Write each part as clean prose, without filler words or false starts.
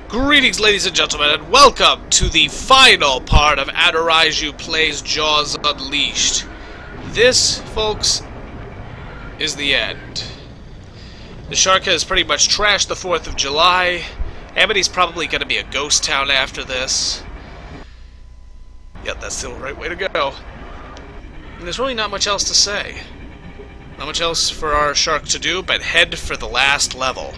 Greetings, ladies and gentlemen, and welcome to the final part of Adiraiju Plays Jaws Unleashed. This, folks, is the end. The shark has pretty much trashed the 4th of July. Amity's probably going to be a ghost town after this. Yep, that's the right way to go. And there's really not much else to say. Not much else for our shark to do, but head for the last level.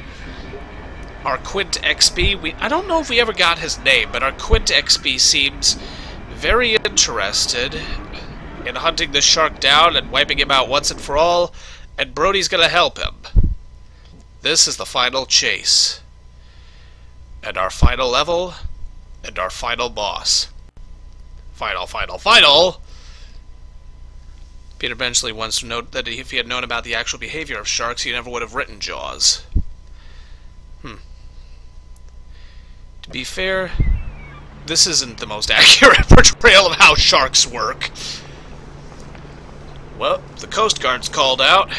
Our Quint XP, I don't know if we ever got his name, but our Quint XP seems very interested in hunting this shark down and wiping him out once and for all, and Brody's gonna help him. This is the final chase. And our final level, and our final boss. Final! Peter Benchley once noted that if he had known about the actual behavior of sharks, he never would have written Jaws. To be fair, this isn't the most accurate portrayal of how sharks work. Well, the Coast Guard's called out.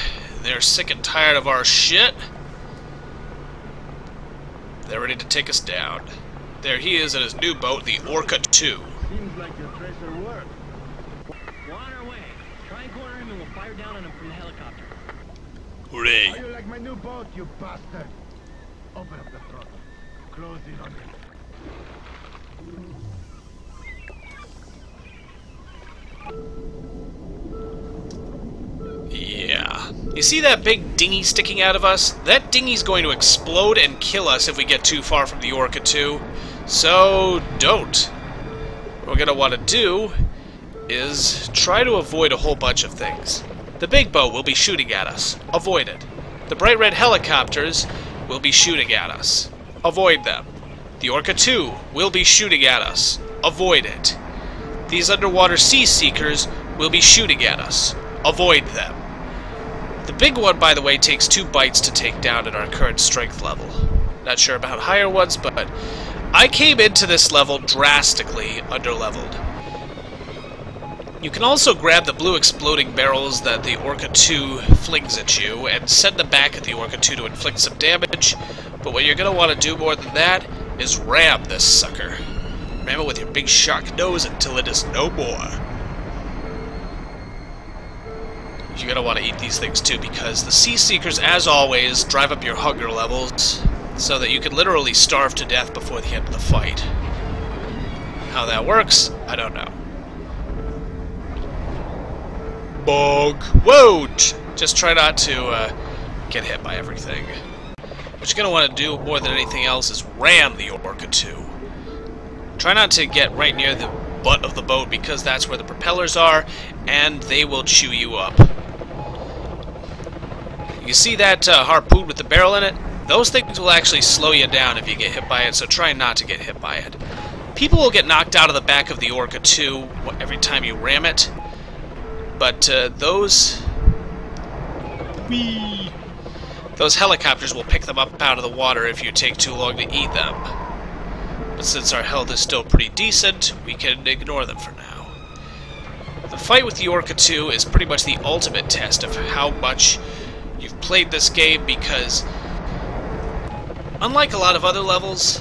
They're sick and tired of our shit. They're ready to take us down. There he is in his new boat, the Orca II. Seems like your treasure worked. We're on our way. Try and corner him and we'll fire down on him from the helicopter. Hooray! How you like my new boat, you bastard? Open up the throttle. Close it on him. Yeah. You see that big dinghy sticking out of us? That dinghy's going to explode and kill us if we get too far from the Orca II. So, don't. What we're going to want to do is try to avoid a whole bunch of things. The big boat will be shooting at us. Avoid it. The bright red helicopters will be shooting at us. Avoid them. The Orca II will be shooting at us. Avoid it. These underwater sea seekers will be shooting at us. Avoid them. The big one, by the way, takes 2 bites to take down at our current strength level. Not sure about higher ones, but I came into this level drastically underleveled. You can also grab the blue exploding barrels that the Orca II flings at you and send them back at the Orca II to inflict some damage, but what you're going to want to do more than that is ram this sucker. Ram it with your big shark nose until it is no more. You're going to want to eat these things too, because the sea seekers, as always, drive up your hunger levels so that you can literally starve to death before the end of the fight. How that works, I don't know. Bog! Whoa! Just try not to get hit by everything. What you're going to want to do more than anything else is ram the Orca II. Try not to get right near the butt of the boat, because that's where the propellers are, and they will chew you up. You see that harpoon with the barrel in it? Those things will actually slow you down if you get hit by it, so try not to get hit by it. People will get knocked out of the back of the Orca II every time you ram it, but those helicopters will pick them up out of the water if you take too long to eat them. But since our health is still pretty decent, we can ignore them for now. The fight with the Orca II is pretty much the ultimate test of how much you've played this game, because unlike a lot of other levels,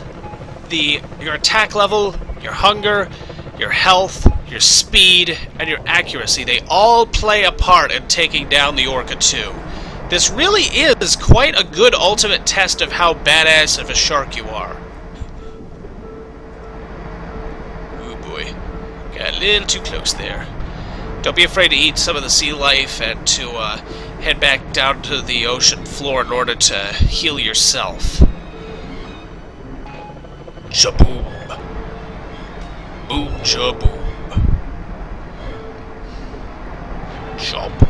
your attack level, your hunger, your health, your speed, and your accuracy, they all play a part in taking down the Orca II. This really is quite a good ultimate test of how badass of a shark you are. Ooh boy. Got a little too close there. Don't be afraid to eat some of the sea life and to head back down to the ocean floor in order to heal yourself. Shaboom. Boom, shaboom. Chomp.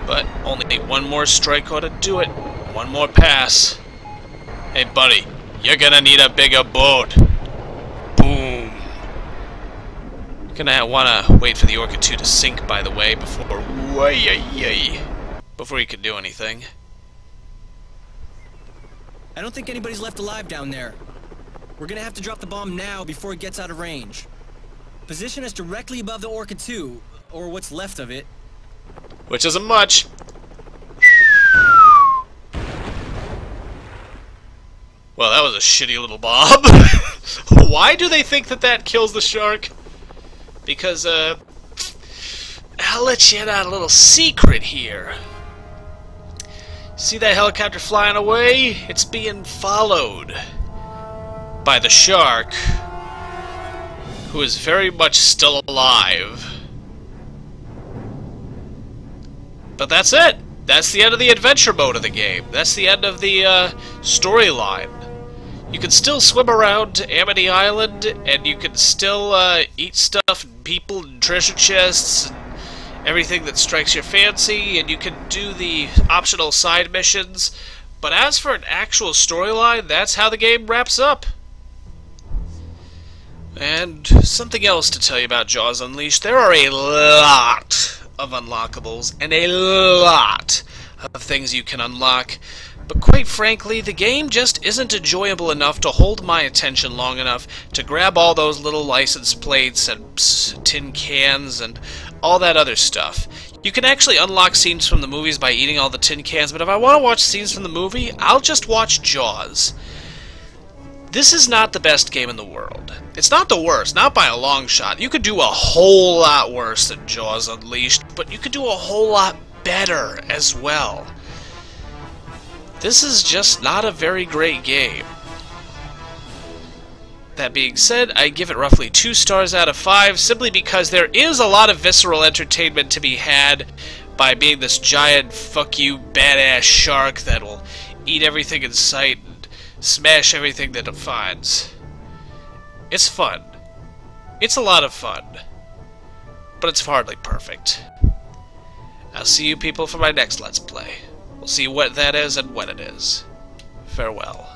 But only one more strike ought to do it. One more pass. Hey buddy, you're gonna need a bigger boat. Boom. Gonna wanna wait for the Orca II to sink, by the way, before you can do anything. I don't think anybody's left alive down there. We're gonna have to drop the bomb now before it gets out of range. Position us directly above the Orca II, or what's left of it. Which isn't much. Well, that was a shitty little bomb. Why do they think that that kills the shark? Because, I'll let you in on a little secret here. See that helicopter flying away? It's being followed by the shark, who is very much still alive. But that's it. That's the end of the adventure mode of the game. That's the end of the storyline. You can still swim around Amity Island, and you can still eat stuff and people and treasure chests and everything that strikes your fancy, and you can do the optional side missions. But as for an actual storyline, that's how the game wraps up. And something else to tell you about Jaws Unleashed. There are a lot of unlockables and a lot of things you can unlock, but quite frankly, the game just isn't enjoyable enough to hold my attention long enough to grab all those little license plates and tin cans and all that other stuff. You can actually unlock scenes from the movies by eating all the tin cans, but if I want to watch scenes from the movie, I'll just watch Jaws. This is not the best game in the world. It's not the worst, not by a long shot. You could do a whole lot worse than Jaws Unleashed, but you could do a whole lot better as well. This is just not a very great game. That being said, I give it roughly 2 stars out of 5, simply because there is a lot of visceral entertainment to be had by being this giant fuck you badass shark that will eat everything in sight and smash everything that it finds. It's fun. It's a lot of fun. But it's hardly perfect. I'll see you people for my next Let's Play. We'll see what that is and when it is. Farewell.